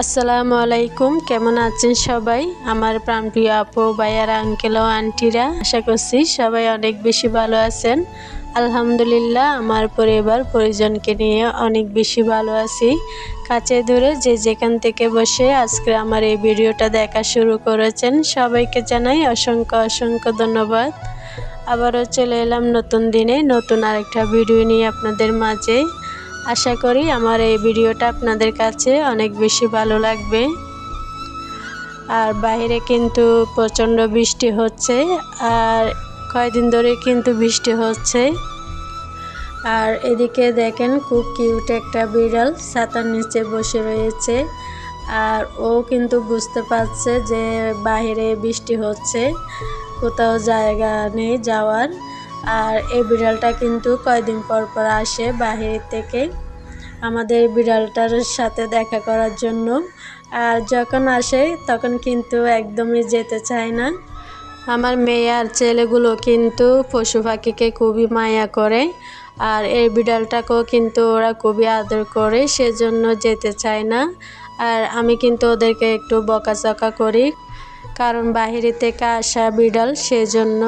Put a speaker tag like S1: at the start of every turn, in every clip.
S1: আসসালামু আলাইকুম, কেমন আছেন সবাই? আমার প্রাণপ্রিয় আপু ভাইয়ারা, আঙ্কেল ও আন্টিরা, আশা করছি সবাই অনেক বেশি ভালো আছেন। আলহামদুলিল্লাহ, আমার পরিবার পরিজনকে নিয়ে অনেক বেশি ভালো আছি। কাছে দূরে যে যেখান থেকে বসে আজকে আমার এই ভিডিওটা দেখা শুরু করেছেন, সবাইকে জানাই অসংখ্য অসংখ্য ধন্যবাদ। আবারও চলে এলাম নতুন দিনে নতুন আরেকটা ভিডিও নিয়ে আপনাদের মাঝে। আশা করি আমার এই ভিডিওটা আপনাদের কাছে অনেক বেশি ভালো লাগবে। আর বাইরে কিন্তু প্রচণ্ড বৃষ্টি হচ্ছে, আর কয়েকদিন ধরে কিন্তু বৃষ্টি হচ্ছে। আর এদিকে দেখেন খুব কিউট একটা বিড়াল ছাতার নিচে বসে রয়েছে। আর ও কিন্তু বুঝতে পারছে যে বাইরে বৃষ্টি হচ্ছে, কোথাও জায়গা নেই যাওয়ার। আর এই বিড়ালটা কিন্তু কয়েকদিন পর পর আসে বাইরে থেকে আমাদের বিড়ালটার সাথে দেখা করার জন্য। আর যখন আসে তখন কিন্তু একদমই যেতে চায় না। আমার মেয়ে আর ছেলেগুলো কিন্তু পশু পাখিকে খুবই মায়া করে, আর এই বিড়ালটাকেও কিন্তু ওরা খুবই আদর করে, সেজন্য যেতে চায় না। আর আমি কিন্তু ওদেরকে একটু বকাঝকা করি, কারণ বাহিরে থেকে আসা বিড়াল, সেজন্য।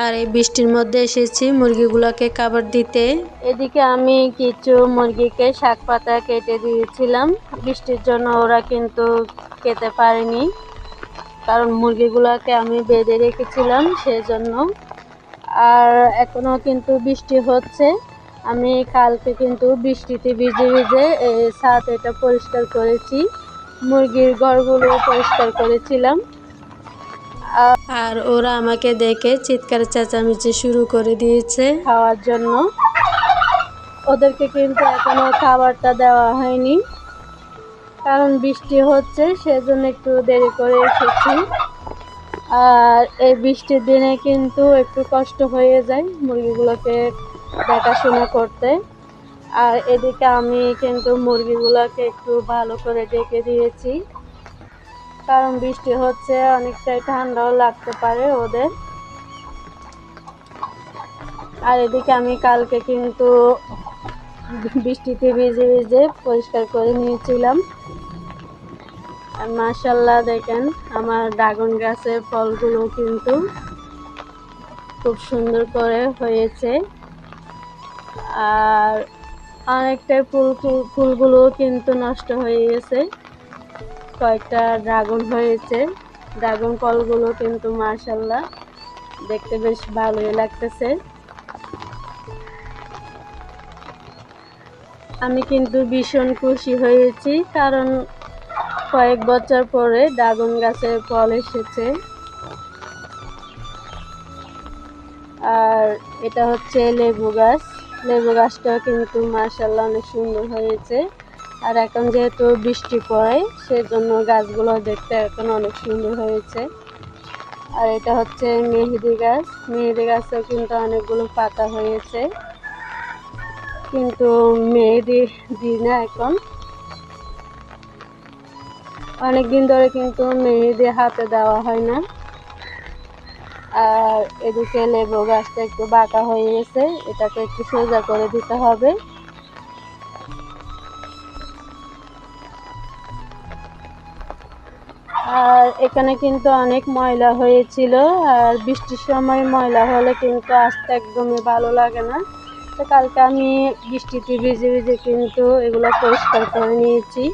S1: আর এই বৃষ্টির মধ্যে এসেছি মুরগিগুলোকে খাবার দিতে। এদিকে আমি কিছু মুরগিকে শাক পাতা কেটে দিয়েছিলাম, বৃষ্টির জন্য ওরা কিন্তু খেতে পারেনি, কারণ মুরগিগুলোকে আমি বেঁধে রেখেছিলাম সেজন্য। আর এখনো কিন্তু বৃষ্টি হচ্ছে। আমি কালকে কিন্তু বৃষ্টিতে ভিজে ভিজে ছাদ এটা পরিষ্কার করেছি, মুরগির ঘরগুলো পরিষ্কার করেছিলাম। আর ওরা আমাকে দেখে চিৎকার চেঁচামেচি শুরু করে দিয়েছে খাওয়ার জন্য। ওদেরকে কিন্তু এখনো খাবারটা দেওয়া হয়নি, কারণ বৃষ্টি হচ্ছে সেজন্য একটু দেরি করে এসেছি। আর এই বৃষ্টির দিনে কিন্তু একটু কষ্ট হয়ে যায় মুরগিগুলোকে দেখাশোনা করতে। আর এদিকে আমি কিন্তু মুরগিগুলোকে একটু ভালো করে ডেকে দিয়েছি, কারণ বৃষ্টি হচ্ছে, অনেকটাই ঠান্ডাও লাগতে পারে ওদের। আর এদিকে আমি কালকে কিন্তু বৃষ্টিতে ভিজে ভিজে পরিষ্কার করে নিয়েছিলাম। আর মাশাআল্লাহ দেখেন আমার ড্রাগন গাছের ফলগুলো কিন্তু খুব সুন্দর করে হয়েছে। আর অনেকটাই ফুলগুলো কিন্তু নষ্ট হয়ে গেছে, কয়েকটা ড্রাগন হয়েছে। ড্রাগন ফলগুলো কিন্তু মাশাআল্লাহ দেখতে বেশ ভালোই লাগতেছে। আমি কিন্তু ভীষণ খুশি হয়েছি, কারণ কয়েক বছর পরে ড্রাগন গাছের ফল এসেছে। আর এটা হচ্ছে লেবু গাছ, লেবু গাছটা কিন্তু মাশাআল্লাহ অনেক সুন্দর হয়েছে। আর এখন যেহেতু বৃষ্টি পড়ে সেজন্য গাছগুলো দেখতে এখন অনেক সুন্দর হয়েছে। আর এটা হচ্ছে মেহেদি গাছ, মেহেদি গাছেও কিন্তু অনেকগুলো পাতা হয়েছে, কিন্তু মেহেদি দিই না এখন, অনেকদিন ধরে কিন্তু মেহেদি হাতে দেওয়া হয় না। আর এদিকে লেবু গাছটা একটু বাঁকা হয়ে গেছে, এটাকে একটু সোজা করে দিতে হবে। আর এখানে কিন্তু অনেক ময়লা হয়েছিল, আর বৃষ্টির সময় ময়লা হলে কিন্তু আসতে একদমই ভালো লাগে না। তো কালকে আমি বৃষ্টিতে ভিজে ভিজে কিন্তু এগুলো পরিষ্কার করে নিয়েছি।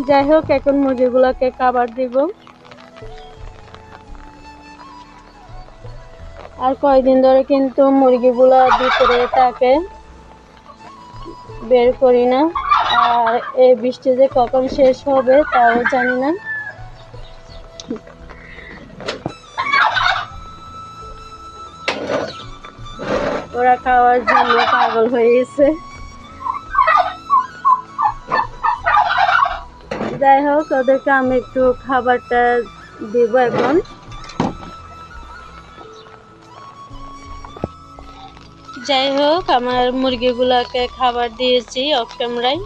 S1: যাই হোক, এখন মুরগিগুলোকে খাবার দিব। আর কয়েকদিন ধরে কিন্তু মুরগিগুলো ভিতরে থাকে, বের করি না। আর এই বৃষ্টি যে কখন শেষ হবে তাও জানি না। ওরা খাওয়ার জন্য পাগল হয়ে গেছে। যাই হোক, ওদেরকে আমি একটু খাবারটা দিব এখন। যাই হোক, আমার মুরগিগুলোকে খাবার দিয়েছি অফ ক্যামেরায়,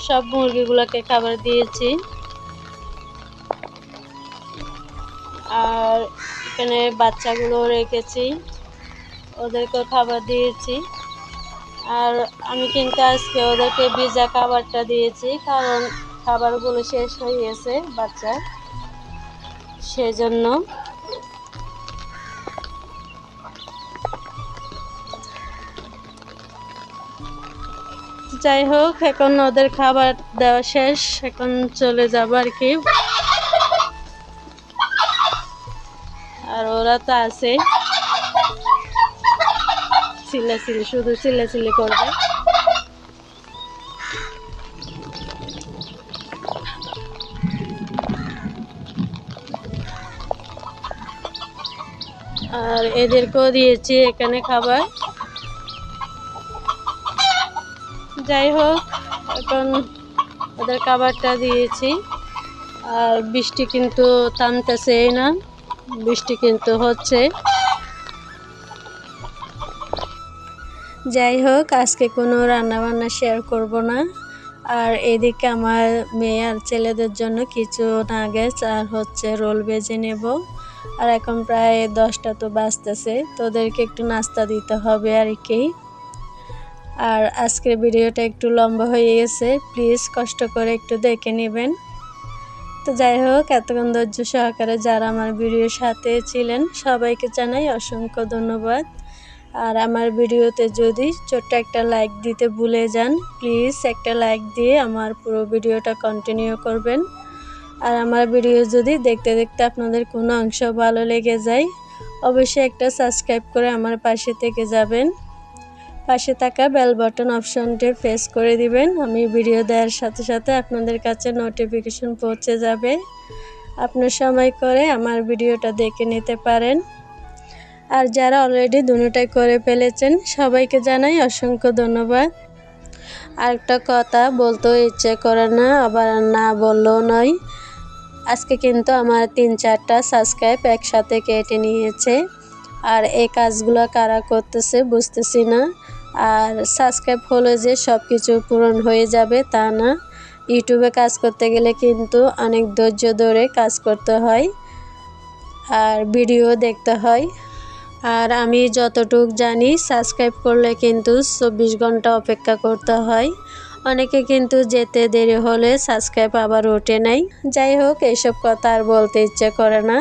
S1: সব মুরগিগুলোকে খাবার দিয়েছি। আর এখানে বাচ্চাগুলো রেখেছি, ওদেরকেও খাবার দিয়েছি। আর আমি কিন্তু আজকে ওদেরকে ভিজা খাবারটা দিয়েছি, কারণ খাবারগুলো শেষ হয়ে গেছে বাচ্চা, সেজন্য। যাই হোক, এখন ওদের খাবার দেওয়া শেষ, এখন চলে যাব আর কি। আর ওরা তো আছে, চিল্লাচিল্লি, শুধু চিল্লাচিল্লি করবে। আর এদেরকেও দিয়েছি এখানে খাবার। যাই হোক, এখন ওদের খাবারটা দিয়েছি। আর বৃষ্টি কিন্তু থামতেছেই না, বৃষ্টি কিন্তু হচ্ছে। যাই হোক, আজকে কোনো রান্নাবান্না শেয়ার করব না। আর এদিকে আমার মেয়ে আর ছেলেদের জন্য কিছু নাগেটস আর হচ্ছে রোল ভেজে নেব। আর এখন প্রায় 10টা তো বাজতেছে, তো ওদেরকে একটু নাস্তা দিতে হবে আর কি। আর আজকের ভিডিওটা একটু লম্বা হয়ে গেছে, প্লিজ কষ্ট করে একটু দেখে নেবেন। তো যাই হোক, এতক্ষণ ধৈর্য সহকারে যারা আমার ভিডিওর সাথে ছিলেন সবাইকে জানাই অসংখ্য ধন্যবাদ। আর আমার ভিডিওতে যদি ছোট্ট একটা লাইক দিতে ভুলে যান, প্লিজ একটা লাইক দিয়ে আমার পুরো ভিডিওটা কন্টিনিউ করবেন। আর আমার ভিডিও যদি দেখতে দেখতে আপনাদের কোনো অংশ ভালো লেগে যায়, অবশ্যই একটা সাবস্ক্রাইব করে আমার পাশে থেকে যাবেন। পাশে থাকা বেল বাটন অপশনটি প্রেস করে দিবেন, আমি ভিডিও দেওয়ার সাথে সাথে আপনাদের কাছে নোটিফিকেশন পৌঁছে যাবে। আপনার সময় করে আমার ভিডিওটা দেখে নিতে পারেন। আর যারা অলরেডি দুটোটাই করে ফেলেছেন সবাইকে জানাই অসংখ্য ধন্যবাদ। আরেকটা কথা বলতেও ইচ্ছে করে না, আবার না বললেও নয়। আজকে কিন্তু আমার 3-4টা সাবস্ক্রাইব একসাথে কেটে নিয়েছে। আর এই কাজগুলো কারা করতেছে বুঝতেছি না। আর সাবস্ক্রাইব হলে যে সব কিছু পূরণ হয়ে যাবে তা না। ইউটিউবে কাজ করতে গেলে কিন্তু অনেক ধৈর্য ধরে কাজ করতে হয় আর ভিডিও দেখতে হয়। আর আমি যতটুক জানি, সাবস্ক্রাইব করলে কিন্তু 24 ঘন্টা অপেক্ষা করতে হয়। অনেকে কিন্তু যেতে দেরি হলে সাবস্ক্রাইব আবার ওঠে নাই। যাই হোক, এইসব কথা আর বলতে ইচ্ছে করে না।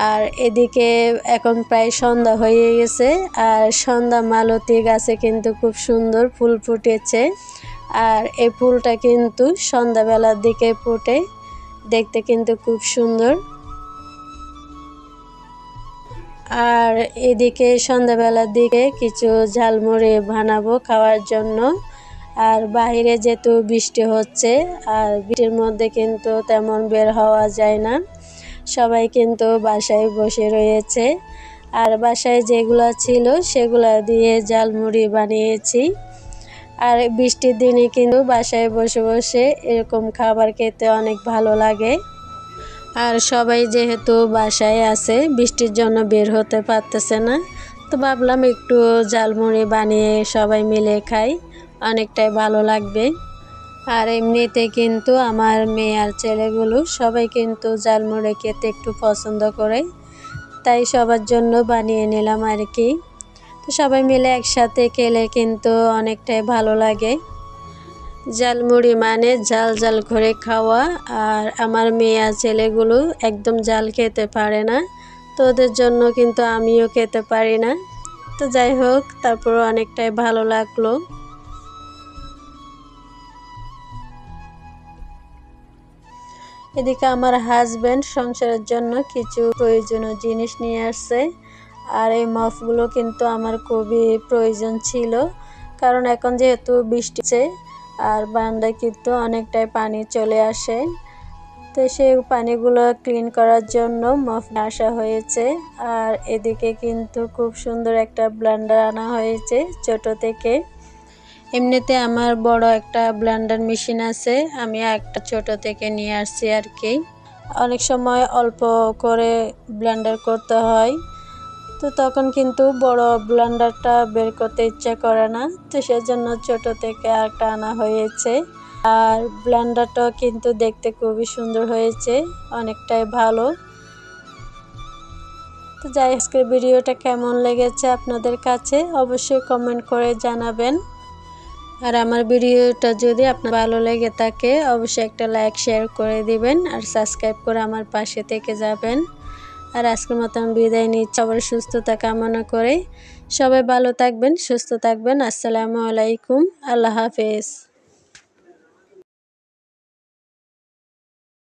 S1: আর এদিকে এখন প্রায় সন্ধ্যা হয়ে গেছে, আর সন্ধ্যা মালতী গাছে কিন্তু খুব সুন্দর ফুল ফুটেছে। আর এই ফুলটা কিন্তু সন্ধ্যাবেলার দিকে ফুটে, দেখতে কিন্তু খুব সুন্দর। আর এদিকে সন্ধ্যাবেলার দিকে কিছু ঝালমুড়ি বানাবো খাওয়ার জন্য। আর বাইরে যেহেতু বৃষ্টি হচ্ছে, আর বৃষ্টির মধ্যে কিন্তু তেমন বের হওয়া যায় না, সবাই কিন্তু বাসায় বসে রয়েছে। আর বাসায় যেগুলো ছিল সেগুলো দিয়ে ঝালমুড়ি বানিয়েছি। আর বৃষ্টির দিনে কিন্তু বাসায় বসে বসে এরকম খাবার খেতে অনেক ভালো লাগে। আর সবাই যেহেতু বাসায় আছে, বৃষ্টির জন্য বের হতে পারতেছে না, তো ভাবলাম একটু ঝালমুড়ি বানিয়ে সবাই মিলে খাই, অনেকটাই ভালো লাগবে। আর এমনিতে কিন্তু আমার মেয়ে আর ছেলেগুলো সবাই কিন্তু ঝালমুড়ি খেতে একটু পছন্দ করে, তাই সবার জন্য বানিয়ে নিলাম আর কি। তো সবাই মিলে একসাথে খেলে কিন্তু অনেকটাই ভালো লাগে। ঝালমুড়ি মানে ঝাল ঝাল করে খাওয়া। আর আমার মেয়ে আর ছেলেগুলো একদম ঝাল খেতে পারে না, তো ওদের জন্য কিন্তু আমিও খেতে পারি না। তো যাই হোক, তারপর অনেকটাই ভালো লাগলো। এদিকে আমার হাজব্যান্ড সংসারের জন্য কিছু প্রয়োজনীয় জিনিস নিয়ে আসছে। আর এই মফগুলো কিন্তু আমার খুবই প্রয়োজন ছিল, কারণ এখন যেহেতু বৃষ্টি হচ্ছে আর বারান্দায় কিন্তু অনেকটাই পানি চলে আসে, তো সেই পানিগুলো ক্লিন করার জন্য মফ আসা হয়েছে। আর এদিকে কিন্তু খুব সুন্দর একটা ব্লেন্ডার আনা হয়েছে ছোট থেকে। এমনিতে আমার বড় একটা ব্লেন্ডার মেশিন আছে, আমি একটা ছোট থেকে নিয়ে আসছি আর কি। অনেক সময় অল্প করে ব্লেন্ডার করতে হয়, তো তখন কিন্তু বড় ব্লেন্ডারটা বের করতে ইচ্ছা করে না, তো সেজন্য ছোট থেকে আরেকটা আনা হয়েছে। আর ব্লেন্ডারটাও কিন্তু দেখতে খুবই সুন্দর হয়েছে, অনেকটাই ভালো। তো যাই আজকের ভিডিওটা কেমন লেগেছে আপনাদের কাছে অবশ্যই কমেন্ট করে জানাবেন। আর আমার ভিডিওটা যদি আপনার ভালো লেগে থাকে অবশ্যই একটা লাইক শেয়ার করে দিবেন আর সাবস্ক্রাইব করে আমার পাশে থেকে যাবেন। আর আজকের মতো আমি বিদায় নিচ্ছি, সবার সুস্থতা কামনা করে। সবাই ভালো থাকবেন, সুস্থ থাকবেন। আসসালামু আলাইকুম, আল্লাহ হাফেজ।